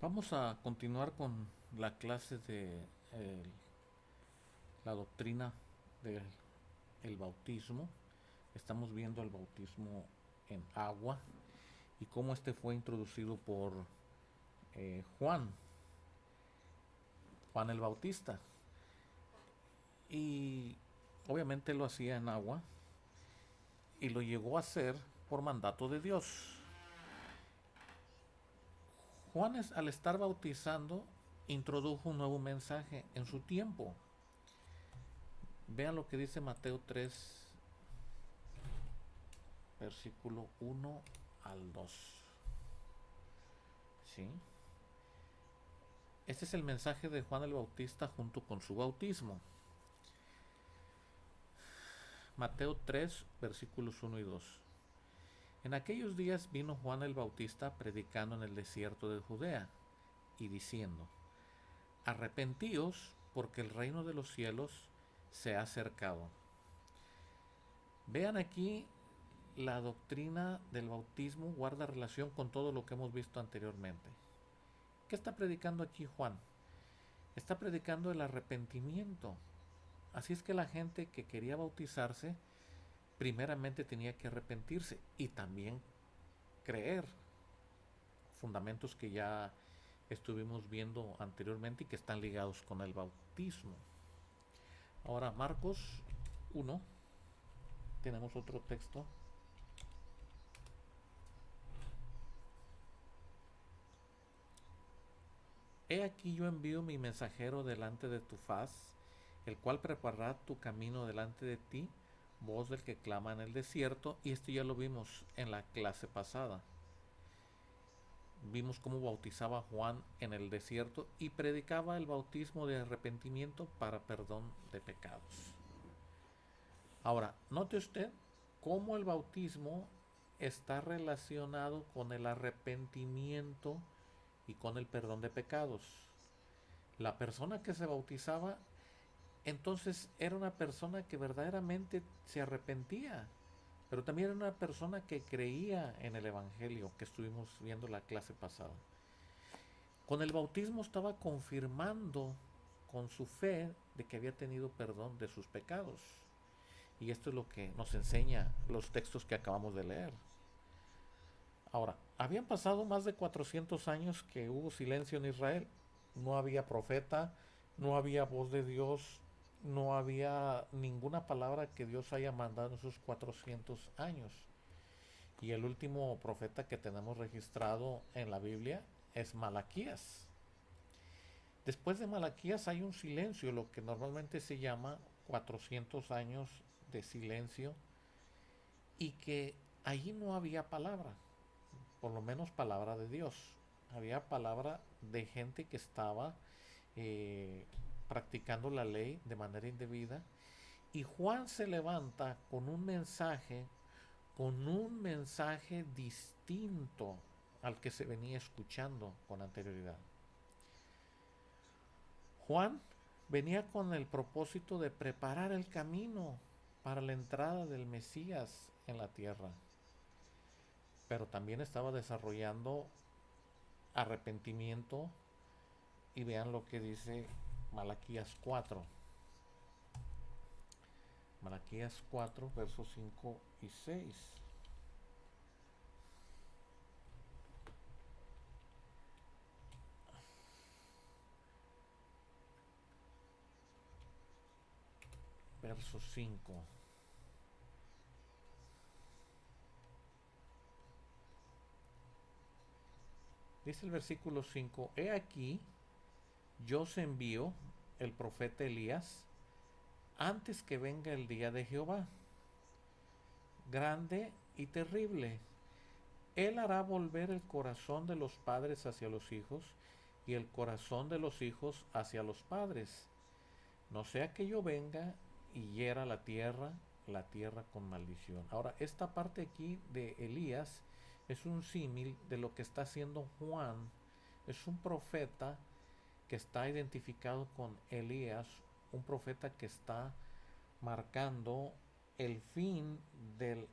Vamos a continuar con la clase de la doctrina del el bautismo. Estamos viendo el bautismo en agua y cómo este fue introducido por Juan, Juan el Bautista. Y obviamente lo hacía en agua y lo llegó a hacer por mandato de Dios. Juan, al estar bautizando, introdujo un nuevo mensaje en su tiempo. Vean lo que dice Mateo 3, versículo 1 al 2. ¿Sí? Este es el mensaje de Juan el Bautista junto con su bautismo. Mateo 3, versículos 1 y 2. En aquellos días vino Juan el Bautista predicando en el desierto de Judea y diciendo: Arrepentíos, porque el reino de los cielos se ha acercado. Vean aquí, la doctrina del bautismo guarda relación con todo lo que hemos visto anteriormente. ¿Qué está predicando aquí Juan? Está predicando el arrepentimiento. Así es que la gente que quería bautizarse primeramente tenía que arrepentirse y también creer, fundamentos que ya estuvimos viendo anteriormente y que están ligados con el bautismo. Ahora Marcos 1, tenemos otro texto. He aquí yo envío mi mensajero delante de tu faz, el cual preparará tu camino delante de ti, voz del que clama en el desierto. Y esto ya lo vimos en la clase pasada. Vimos cómo bautizaba Juan en el desierto y predicaba el bautismo de arrepentimiento para perdón de pecados. Ahora, note usted cómo el bautismo está relacionado con el arrepentimiento y con el perdón de pecados. La persona que se bautizaba entonces era una persona que verdaderamente se arrepentía, pero también era una persona que creía en el Evangelio que estuvimos viendo la clase pasada. Con el bautismo estaba confirmando con su fe de que había tenido perdón de sus pecados. Y esto es lo que nos enseña los textos que acabamos de leer. Ahora, habían pasado más de 400 años que hubo silencio en Israel. No había profeta, no había voz de Dios, no había ninguna palabra que Dios haya mandado en esos 400 años. Y el último profeta que tenemos registrado en la Biblia es Malaquías. Después de Malaquías hay un silencio, lo que normalmente se llama 400 años de silencio, y que allí no había palabra, por lo menos palabra de Dios. Había palabra de gente que estaba eh, practicando la ley de manera indebida. Y Juan se levanta con un mensaje distinto al que se venía escuchando con anterioridad. Juan venía con el propósito de preparar el camino para la entrada del Mesías en la tierra, pero también estaba desarrollando arrepentimiento. Y vean lo que dice Malaquías 4. Malaquías 4, versos 5 y 6. Verso 5. Dice el versículo 5: He aquí, yo os envío el profeta Elías antes que venga el día de Jehová, grande y terrible. Él hará volver el corazón de los padres hacia los hijos y el corazón de los hijos hacia los padres, no sea que yo venga y hiera la tierra con maldición. Ahora, esta parte aquí de Elías es un símil de lo que está haciendo Juan. Es un profeta que está identificado con Elías, un profeta que está marcando el fin del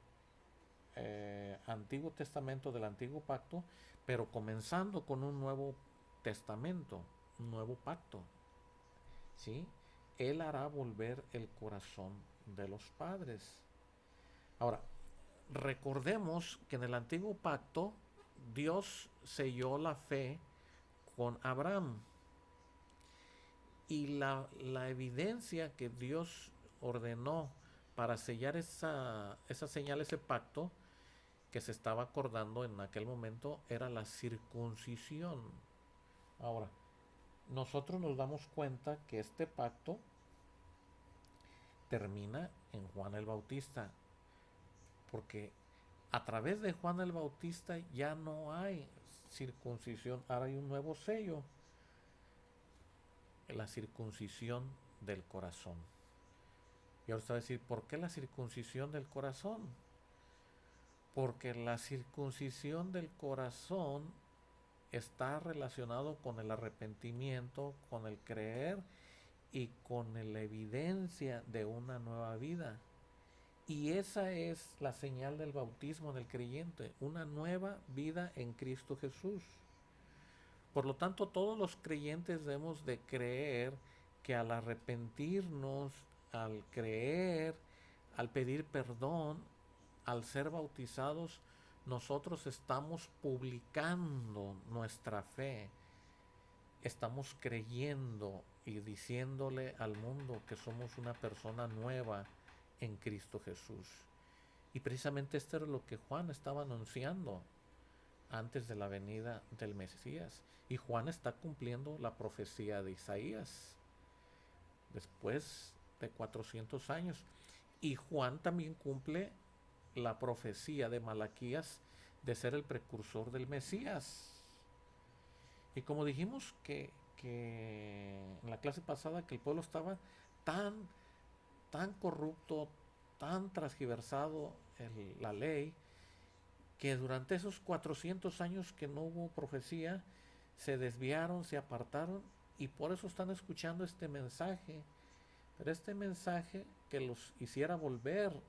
Antiguo Testamento, del Antiguo Pacto, pero comenzando con un nuevo testamento, un nuevo pacto, ¿sí? Él hará volver el corazón de los padres. Ahora, recordemos que en el antiguo pacto Dios selló la fe con Abraham. Y la evidencia que Dios ordenó para sellar esa señal, ese pacto que se estaba acordando en aquel momento, era la circuncisión. Ahora, nosotros nos damos cuenta que este pacto termina en Juan el Bautista, porque a través de Juan el Bautista ya no hay circuncisión, ahora hay un nuevo sello, la circuncisión del corazón. Y ahora usted va a decir, ¿por qué la circuncisión del corazón? Porque la circuncisión del corazón está relacionado con el arrepentimiento, con el creer y con la evidencia de una nueva vida. Y esa es la señal del bautismo del creyente, una nueva vida en Cristo Jesús. Por lo tanto, todos los creyentes debemos de creer que al arrepentirnos, al creer, al pedir perdón, al ser bautizados, nosotros estamos publicando nuestra fe. Estamos creyendo y diciéndole al mundo que somos una persona nueva en Cristo Jesús. Y precisamente esto era lo que Juan estaba anunciando antes de la venida del Mesías. Y Juan está cumpliendo la profecía de Isaías después de 400 años. Y Juan también cumple la profecía de Malaquías de ser el precursor del Mesías. Y como dijimos que en la clase pasada, que el pueblo estaba tan corrupto, tan transgiversado la ley, que durante esos 400 años que no hubo profecía, se desviaron, se apartaron, y por eso están escuchando este mensaje. Pero este mensaje que los hiciera volver,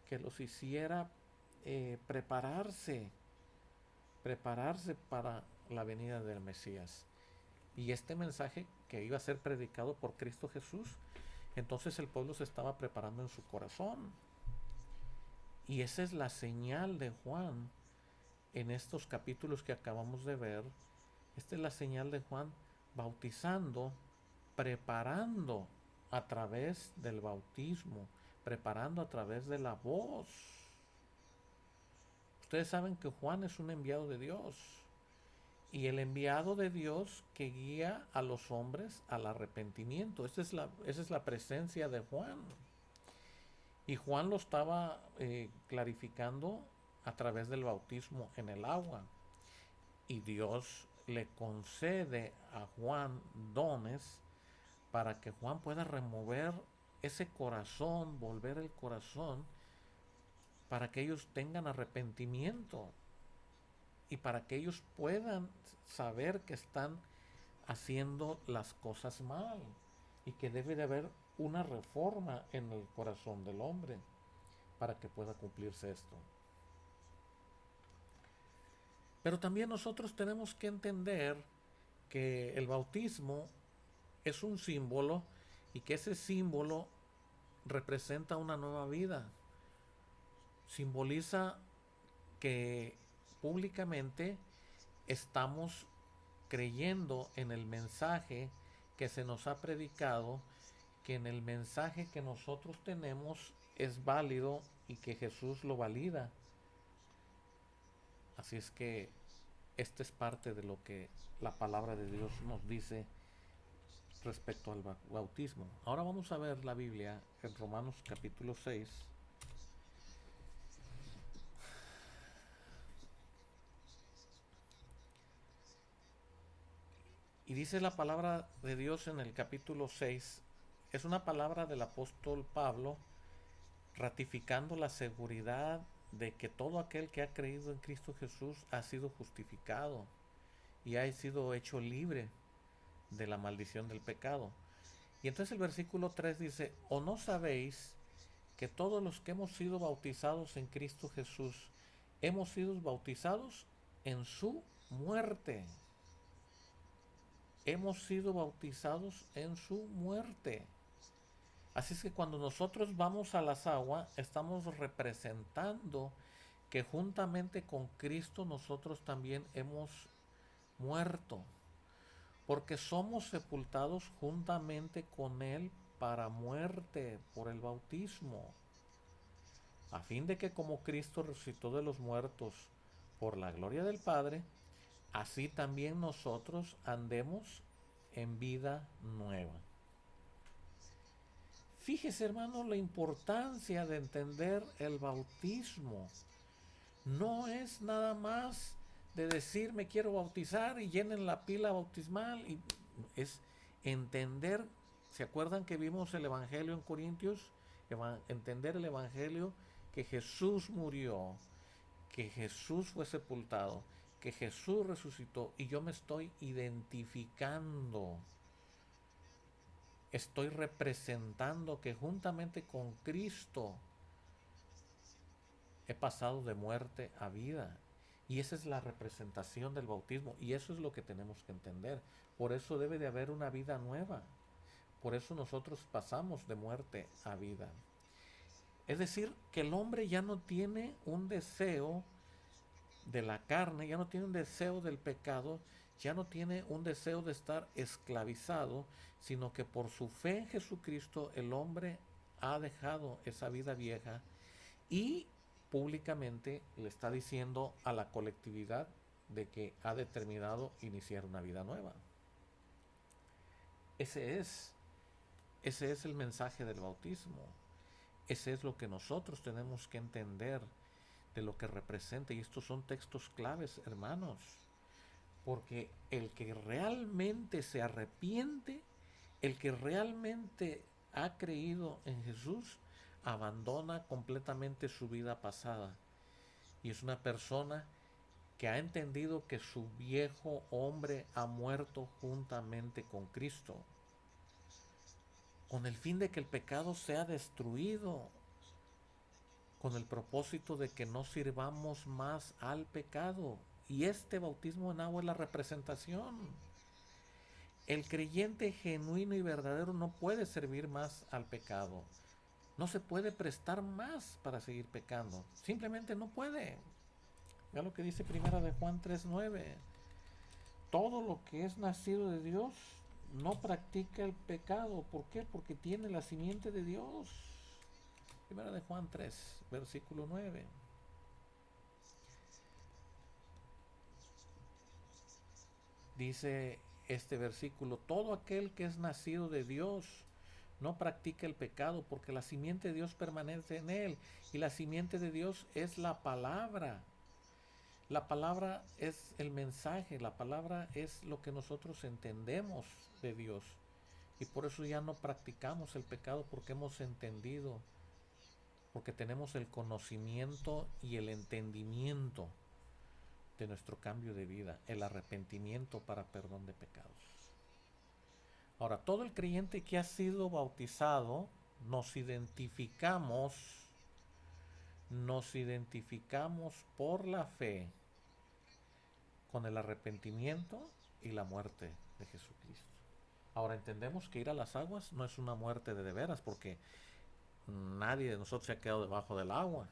que los hiciera prepararse para la venida del Mesías. Y este mensaje que iba a ser predicado por Cristo Jesús, entonces el pueblo se estaba preparando en su corazón. Y esa es la señal de Juan en estos capítulos que acabamos de ver. Esta es la señal de Juan bautizando, preparando a través del bautismo, preparando a través de la voz. Ustedes saben que Juan es un enviado de Dios, y el enviado de Dios que guía a los hombres al arrepentimiento. Esa es la presencia de Juan. Y Juan lo estaba clarificando a través del bautismo en el agua. Y Dios le concede a Juan dones para que Juan pueda remover ese corazón, volver el corazón, para que ellos tengan arrepentimiento y para que ellos puedan saber que están haciendo las cosas mal y que debe de haber una reforma en el corazón del hombre para que pueda cumplirse esto. Pero también nosotros tenemos que entender que el bautismo es un símbolo y que ese símbolo representa una nueva vida. Simboliza que públicamente estamos creyendo en el mensaje que se nos ha predicado, que en el mensaje que nosotros tenemos es válido y que Jesús lo valida. Así es que esta es parte de lo que la palabra de Dios nos dice respecto al bautismo. Ahora vamos a ver la Biblia en Romanos capítulo 6. Y dice la palabra de Dios en el capítulo 6, es una palabra del apóstol Pablo ratificando la seguridad de que todo aquel que ha creído en Cristo Jesús ha sido justificado y ha sido hecho libre de la maldición del pecado. Y entonces el versículo 3 dice, ¿o no sabéis que todos los que hemos sido bautizados en Cristo Jesús hemos sido bautizados en su muerte? hemos sido bautizados en su muerte. Así es que cuando nosotros vamos a las aguas, estamos representando que juntamente con Cristo nosotros también hemos muerto, porque somos sepultados juntamente con Él para muerte por el bautismo, a fin de que como Cristo resucitó de los muertos por la gloria del Padre, así también nosotros andemos en vida nueva. Fíjese, hermano, la importancia de entender el bautismo. No es nada más de decir me quiero bautizar y llenen la pila bautismal. Es entender, ¿se acuerdan que vimos el Evangelio en Corintios? Entender el Evangelio, que Jesús murió, que Jesús fue sepultado, que Jesús resucitó y yo me estoy identificando. Estoy representando que juntamente con Cristo he pasado de muerte a vida. Y esa es la representación del bautismo. Y eso es lo que tenemos que entender. Por eso debe de haber una vida nueva. Por eso nosotros pasamos de muerte a vida. Es decir, que el hombre ya no tiene un deseo de la carne, ya no tiene un deseo del pecado, ya no tiene un deseo de estar esclavizado, sino que por su fe en Jesucristo el hombre ha dejado esa vida vieja y públicamente le está diciendo a la colectividad de que ha determinado iniciar una vida nueva. Ese es el mensaje del bautismo. Ese es lo que nosotros tenemos que entender de lo que representa. Y estos son textos claves, hermanos. Porque el que realmente se arrepiente, el que realmente ha creído en Jesús, abandona completamente su vida pasada. Y es una persona que ha entendido que su viejo hombre ha muerto juntamente con Cristo, con el fin de que el pecado sea destruido, con el propósito de que no sirvamos más al pecado. Y este bautismo en agua es la representación. El creyente genuino y verdadero no puede servir más al pecado. No se puede prestar más para seguir pecando. Simplemente no puede. Vea lo que dice Primera de Juan 3:9. Todo lo que es nacido de Dios no practica el pecado. ¿Por qué? Porque tiene la simiente de Dios. Primera de Juan 3, versículo 9. Dice este versículo, todo aquel que es nacido de Dios no practica el pecado, porque la simiente de Dios permanece en él, y la simiente de Dios es la palabra. La palabra es el mensaje, la palabra es lo que nosotros entendemos de Dios. Y por eso ya no practicamos el pecado, porque hemos entendido, porque tenemos el conocimiento y el entendimiento de nuestro cambio de vida, el arrepentimiento para perdón de pecados. Ahora, todo el creyente que ha sido bautizado, nos identificamos por la fe con el arrepentimiento y la muerte de Jesucristo. Ahora entendemos que ir a las aguas no es una muerte de veras, porque nadie de nosotros se ha quedado debajo del agua.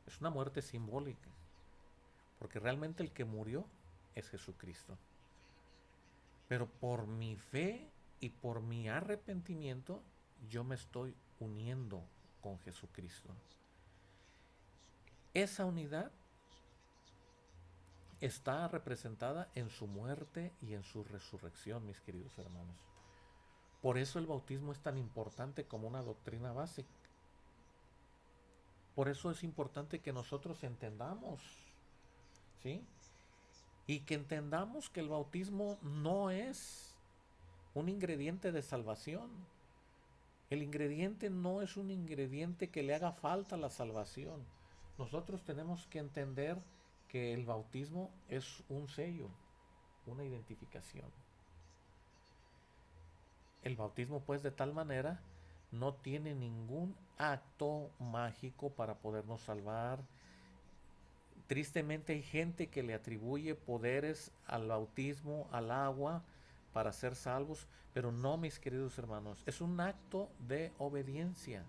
Es una muerte simbólica, porque realmente el que murió es Jesucristo. Pero por mi fe y por mi arrepentimiento, yo me estoy uniendo con Jesucristo. Esa unidad está representada en su muerte y en su resurrección, mis queridos hermanos. Por eso el bautismo es tan importante como una doctrina básica. Por eso es importante que nosotros entendamos, ¿sí? Y que entendamos que el bautismo no es un ingrediente de salvación. El ingrediente no es un ingrediente que le haga falta a la salvación. Nosotros tenemos que entender que el bautismo es un sello, una identificación. El bautismo, pues, de tal manera no tiene ningún acto mágico para podernos salvar. Tristemente hay gente que le atribuye poderes al bautismo, al agua, para ser salvos, pero no, mis queridos hermanos, es un acto de obediencia,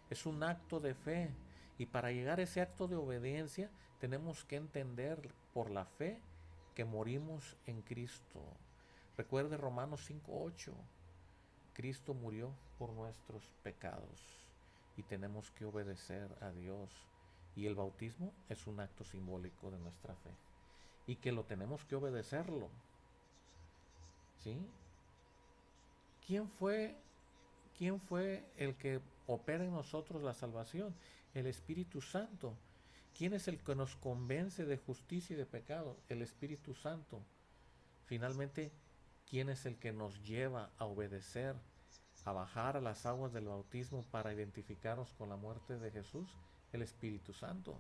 es un acto de fe. Y para llegar a ese acto de obediencia tenemos que entender por la fe que morimos en Cristo. Recuerde Romanos 5:8. Cristo murió por nuestros pecados y tenemos que obedecer a Dios. Y el bautismo es un acto simbólico de nuestra fe. Y que lo tenemos que obedecerlo. ¿Sí? ¿Quién fue, quién fue el que opera en nosotros la salvación? El Espíritu Santo. ¿Quién es el que nos convence de justicia y de pecado? El Espíritu Santo. Finalmente, ¿quién es el que nos lleva a obedecer, a bajar a las aguas del bautismo para identificarnos con la muerte de Jesús? El Espíritu Santo.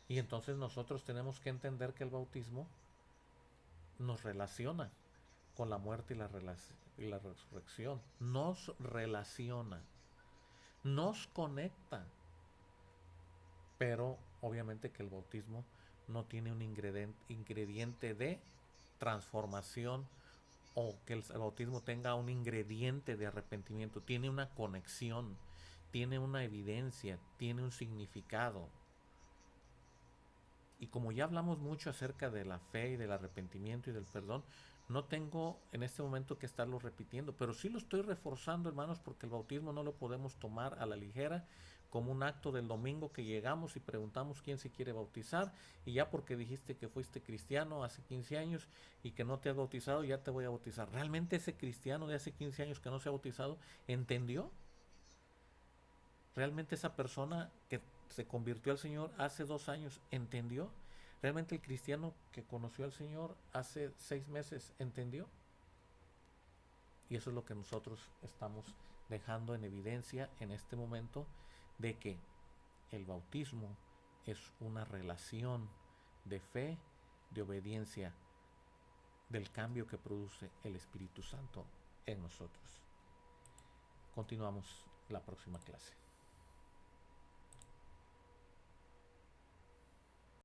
Y entonces nosotros tenemos que entender que el bautismo nos relaciona con la muerte y la resurrección. Nos relaciona, nos conecta. Pero obviamente que el bautismo no tiene un ingrediente de transformación, o que el bautismo tenga un ingrediente de arrepentimiento. Tiene una conexión, tiene una evidencia, tiene un significado. Y como ya hablamos mucho acerca de la fe y del arrepentimiento y del perdón, no tengo en este momento que estarlo repitiendo, pero sí lo estoy reforzando, hermanos, porque el bautismo no lo podemos tomar a la ligera como un acto del domingo que llegamos y preguntamos quién se quiere bautizar, y ya porque dijiste que fuiste cristiano hace 15 años y que no te has bautizado, ya te voy a bautizar. ¿Realmente ese cristiano de hace 15 años que no se ha bautizado entendió? ¿Realmente esa persona que se convirtió al Señor hace 2 años entendió? ¿Realmente el cristiano que conoció al Señor hace 6 meses entendió? Y eso es lo que nosotros estamos dejando en evidencia en este momento, de que el bautismo es una relación de fe, de obediencia, del cambio que produce el Espíritu Santo en nosotros. Continuamos la próxima clase.